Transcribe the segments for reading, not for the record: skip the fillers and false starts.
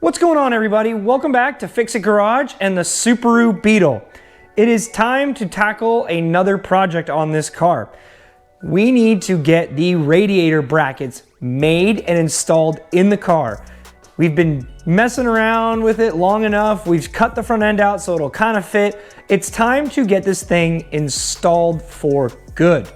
What's going on, everybody? Welcome back to Fix It Garage and the Superu Beetle. It is time to tackle another project on this car. We need to get the radiator brackets made and installed in the car. We've been messing around with it long enough. We've cut the front end out so it'll kind of fit. It's time to get this thing installed for good.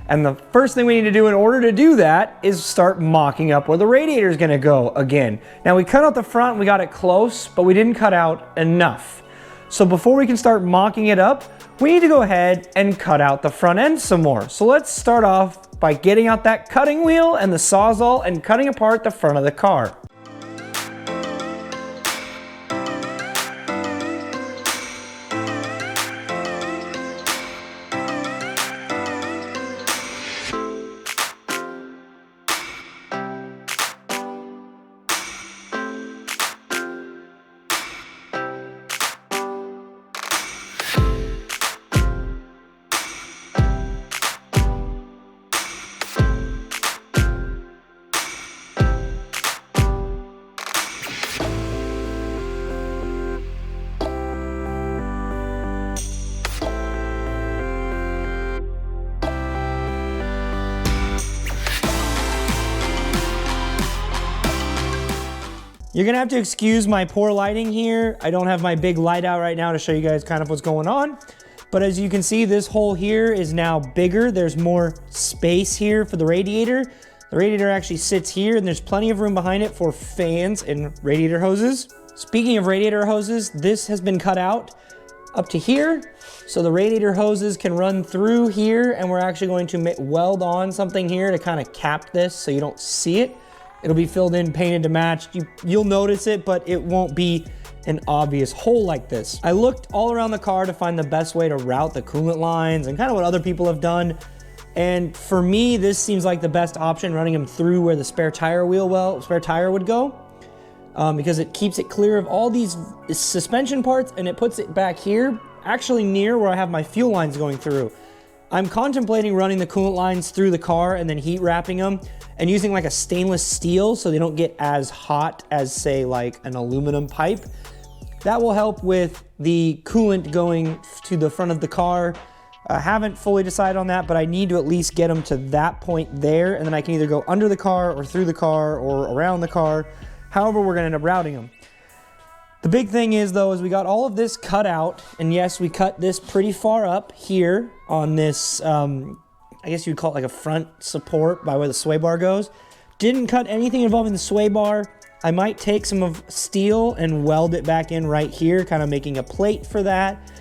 And the first thing we need to do in order to do that is start mocking up where the radiator is going to go again. Now, we cut out the front, we got it close, but we didn't cut out enough. So before we can start mocking it up, we need to go ahead and cut out the front end some more. So let's start off by getting out that cutting wheel and the Sawzall and cutting apart the front of the car. You're gonna have to excuse my poor lighting here. I don't have my big light out right now to show you guys kind of what's going on. But as you can see, this hole here is now bigger. There's more space here for the radiator. The radiator actually sits here and there's plenty of room behind it for fans and radiator hoses. Speaking of radiator hoses, this has been cut out up to here. So the radiator hoses can run through here, and we're actually going to weld on something here to kind of cap this so you don't see it. It'll be filled in, painted to match. You'll notice it, but it won't be an obvious hole like this. I looked all around the car to find the best way to route the coolant lines and kind of what other people have done. And for me, this seems like the best option, running them through where the spare tire would go, because it keeps it clear of all these suspension parts, and it puts it back here, actually near where I have my fuel lines going through. I'm contemplating running the coolant lines through the car and then heat wrapping them and using like a stainless steel so they don't get as hot as, say, like an aluminum pipe. That will help with the coolant going to the front of the car. I haven't fully decided on that, but I need to at least get them to that point there, and then I can either go under the car or through the car or around the car. However, we're gonna end up routing them. The big thing is, though, is we got all of this cut out, and yes, we cut this pretty far up here on this, I guess you'd call it like a front support by where the sway bar goes. Didn't cut anything involving the sway bar. I might take some of steel and weld it back in right here, kind of making a plate for that,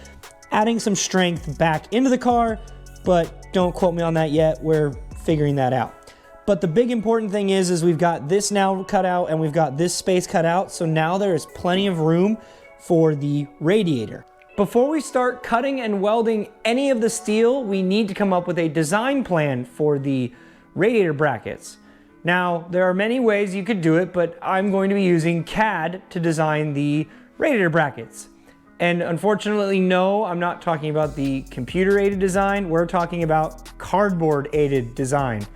adding some strength back into the car, but don't quote me on that yet. We're figuring that out. But the big important thing is we've got this now cut out and we've got this space cut out. So now there is plenty of room for the radiator. Before we start cutting and welding any of the steel, we need to come up with a design plan for the radiator brackets. Now, there are many ways you could do it, but I'm going to be using CAD to design the radiator brackets. And unfortunately, no, I'm not talking about the computer-aided design. We're talking about cardboard-aided design.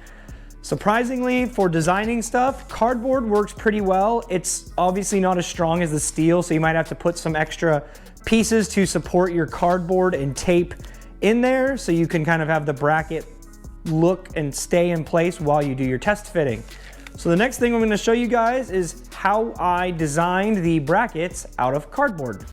Surprisingly, for designing stuff, cardboard works pretty well. It's obviously not as strong as the steel, so you might have to put some extra pieces to support your cardboard and tape in there so you can kind of have the bracket look and stay in place while you do your test fitting. So the next thing I'm going to show you guys is how I designed the brackets out of cardboard.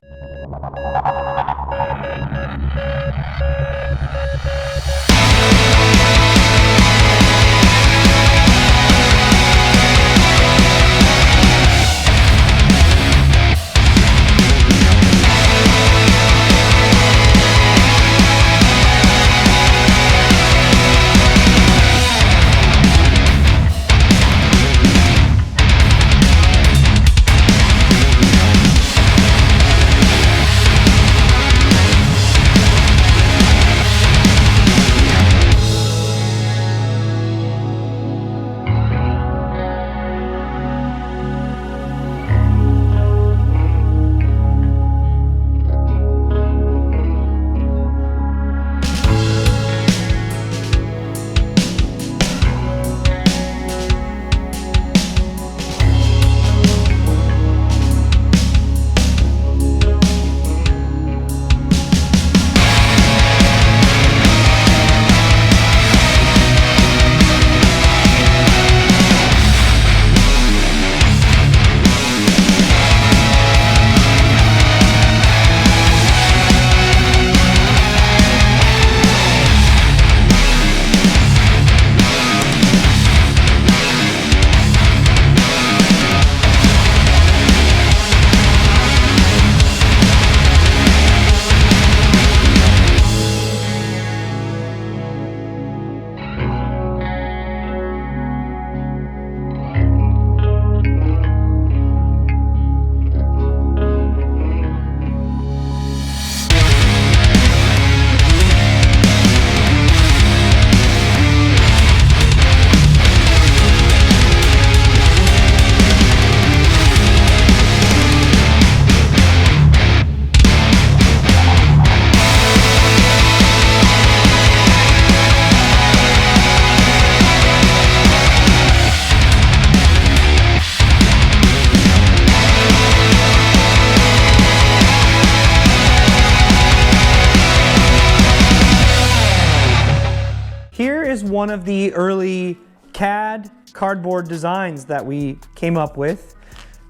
one of the early CAD cardboard designs that we came up with.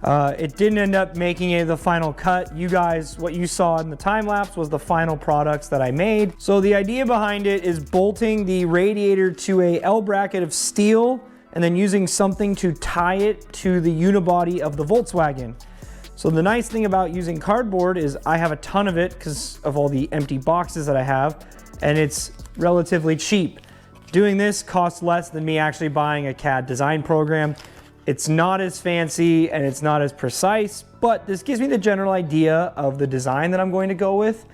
It didn't end up making it the final cut. You guys, what you saw in the time lapse was the final products that I made. So the idea behind it is bolting the radiator to a L bracket of steel and then using something to tie it to the unibody of the Volkswagen. So the nice thing about using cardboard is I have a ton of it because of all the empty boxes that I have, and it's relatively cheap. Doing this costs less than me actually buying a CAD design program. It's not as fancy and it's not as precise, but this gives me the general idea of the design that I'm going to go with.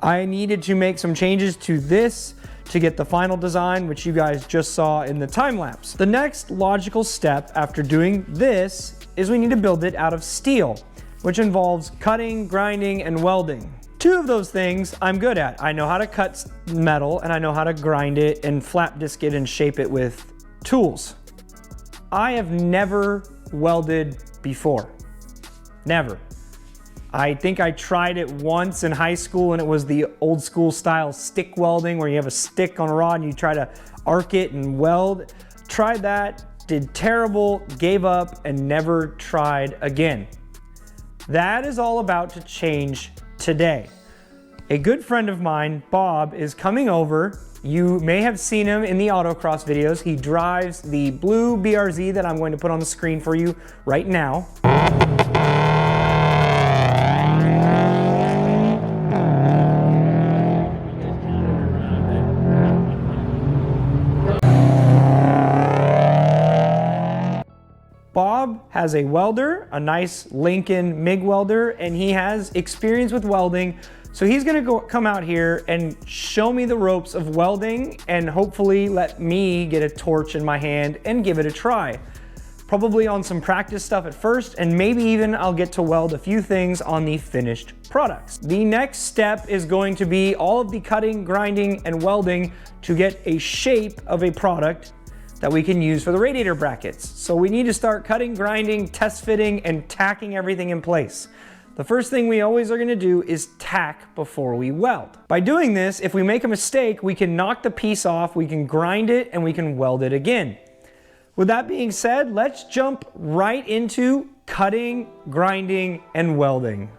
I needed to make some changes to this to get the final design, which you guys just saw in the time lapse. The next logical step after doing this is we need to build it out of steel, which involves cutting, grinding, and welding. Two of those things I'm good at. I know how to cut metal and I know how to grind it and flap disc it and shape it with tools. I have never welded before. Never. I think I tried it once in high school and it was the old school style stick welding where you have a stick on a rod and you try to arc it and weld. Tried that, did terrible, gave up, and never tried again. That is all about to change today. A good friend of mine, Bob, is coming over. You may have seen him in the autocross videos. He drives the blue BRZ that I'm going to put on the screen for you right now. Bob has a welder, a nice Lincoln MIG welder, and he has experience with welding. So he's gonna come out here and show me the ropes of welding and hopefully let me get a torch in my hand and give it a try. Probably on some practice stuff at first, and maybe even I'll get to weld a few things on the finished products. The next step is going to be all of the cutting, grinding, and welding to get a shape of a product that we can use for the radiator brackets. So we need to start cutting, grinding, test fitting, and tacking everything in place. The first thing we always are gonna do is tack before we weld. By doing this, if we make a mistake, we can knock the piece off, we can grind it, and we can weld it again. With that being said, let's jump right into cutting, grinding, and welding.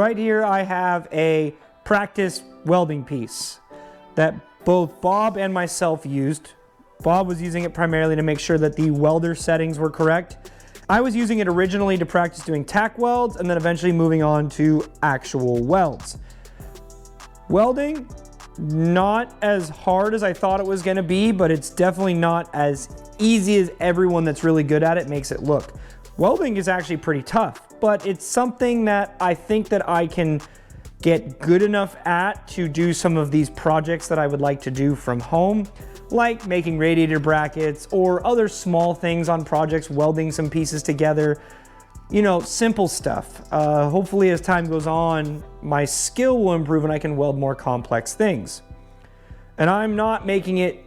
right here I have a practice welding piece that both Bob and myself used. Bob was using it primarily to make sure that the welder settings were correct. I was using it originally to practice doing tack welds and then eventually moving on to actual welds. Welding, not as hard as I thought it was gonna be, but it's definitely not as easy as everyone that's really good at it makes it look. Welding is actually pretty tough, but it's something that I think that I can get good enough at to do some of these projects that I would like to do from home, like making radiator brackets or other small things on projects, welding some pieces together, you know, simple stuff. Hopefully as time goes on, my skill will improve and I can weld more complex things. And I'm not making it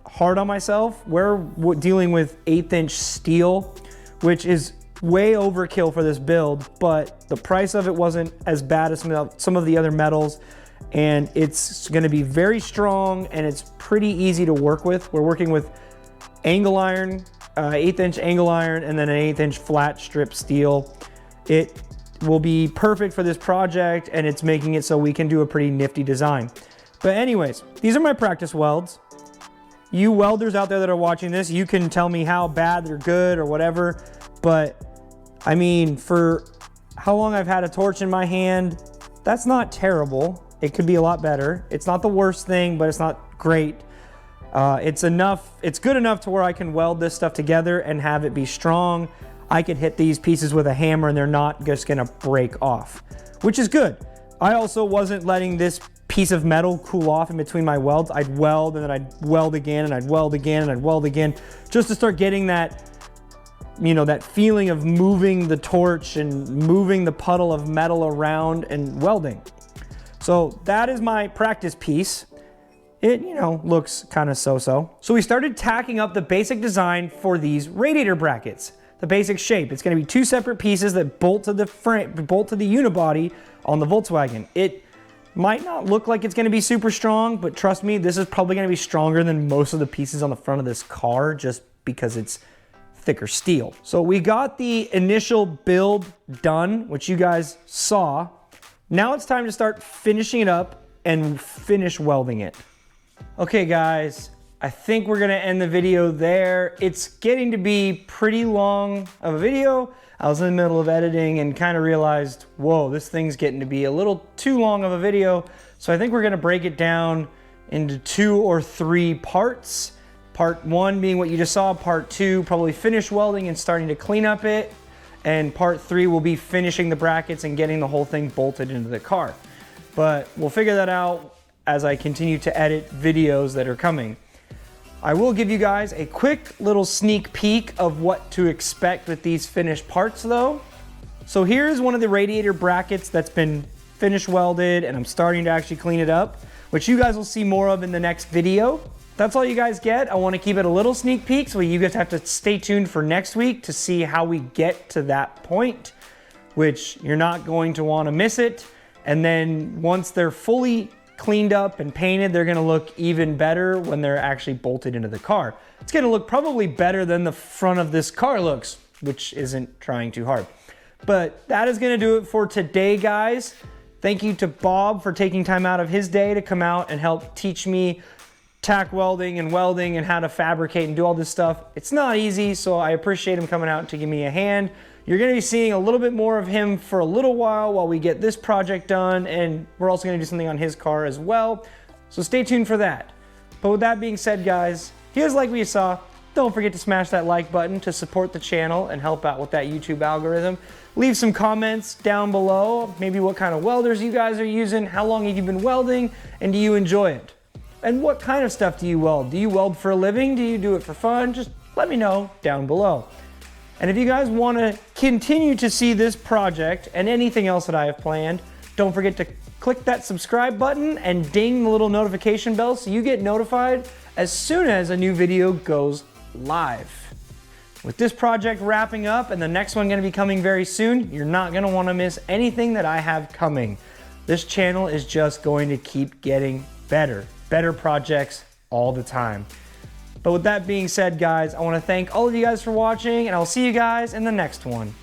hard on myself. We're dealing with 1/8" steel, which is way overkill for this build, but the price of it wasn't as bad as some of the other metals, and it's gonna be very strong and it's pretty easy to work with. We're working with angle iron, 1/8" angle iron, and then an 1/8" flat strip steel. It will be perfect for this project, and it's making it so we can do a pretty nifty design. But anyways, these are my practice welds. You welders out there that are watching this, you can tell me how bad they're good or whatever, but I mean, for how long I've had a torch in my hand, that's not terrible. It could be a lot better. It's not the worst thing, but it's not great. It's good enough to where I can weld this stuff together and have it be strong. I could hit these pieces with a hammer and they're not just gonna break off, which is good. I also wasn't letting this piece of metal cool off in between my welds. I'd weld and then I'd weld again and I'd weld again and I'd weld again, just to start getting that, you know, that feeling of moving the torch and moving the puddle of metal around and welding. So that is my practice piece. It, you know, looks kind of so-so. So we started tacking up the basic design for these radiator brackets, the basic shape. It's gonna be 2 separate pieces that bolt to the frame, bolt to the unibody on the Volkswagen. It might not look like it's gonna be super strong, but trust me, this is probably gonna be stronger than most of the pieces on the front of this car just because it's thicker steel. So we got the initial build done, which you guys saw. Now it's time to start finishing it up and finish welding it. Okay guys, I think we're gonna end the video there. It's getting to be pretty long of a video. I was in the middle of editing and kind of realized, whoa, this thing's getting to be a little too long of a video. So I think we're gonna break it down into 2 or 3 parts. Part 1 being what you just saw, part 2 probably finish welding and starting to clean up it, and part 3 will be finishing the brackets and getting the whole thing bolted into the car. But we'll figure that out as I continue to edit videos that are coming. I will give you guys a quick little sneak peek of what to expect with these finished parts though. So here's one of the radiator brackets that's been finish welded and I'm starting to actually clean it up, which you guys will see more of in the next video. That's all you guys get. I want to keep it a little sneak peek, so you guys have to stay tuned for next week to see how we get to that point, which you're not going to want to miss it. And then once they're fully cleaned up and painted, they're going to look even better when they're actually bolted into the car. It's going to look probably better than the front of this car looks, which isn't trying too hard. But that is going to do it for today, guys. Thank you to Bob for taking time out of his day to come out and help teach me tack welding and how to fabricate and do all this stuff. It's not easy, so I appreciate him coming out to give me a hand. You're gonna be seeing a little bit more of him for a little while we get this project done, and we're also gonna do something on his car as well. So stay tuned for that. But with that being said, guys, here's like we saw. Don't forget to smash that like button to support the channel and help out with that YouTube algorithm. Leave some comments down below, maybe what kind of welders you guys are using, how long have you been welding, and do you enjoy it? And what kind of stuff do you weld? Do you weld for a living? Do you do it for fun? Just let me know down below. And if you guys want to continue to see this project and anything else that I have planned, don't forget to click that subscribe button and ding the little notification bell so you get notified as soon as a new video goes live. With this project wrapping up and the next one going to be coming very soon, you're not going to want to miss anything that I have coming. This channel is just going to keep getting better. Better projects all the time. But with that being said, guys, I want to thank all of you guys for watching, and I'll see you guys in the next one.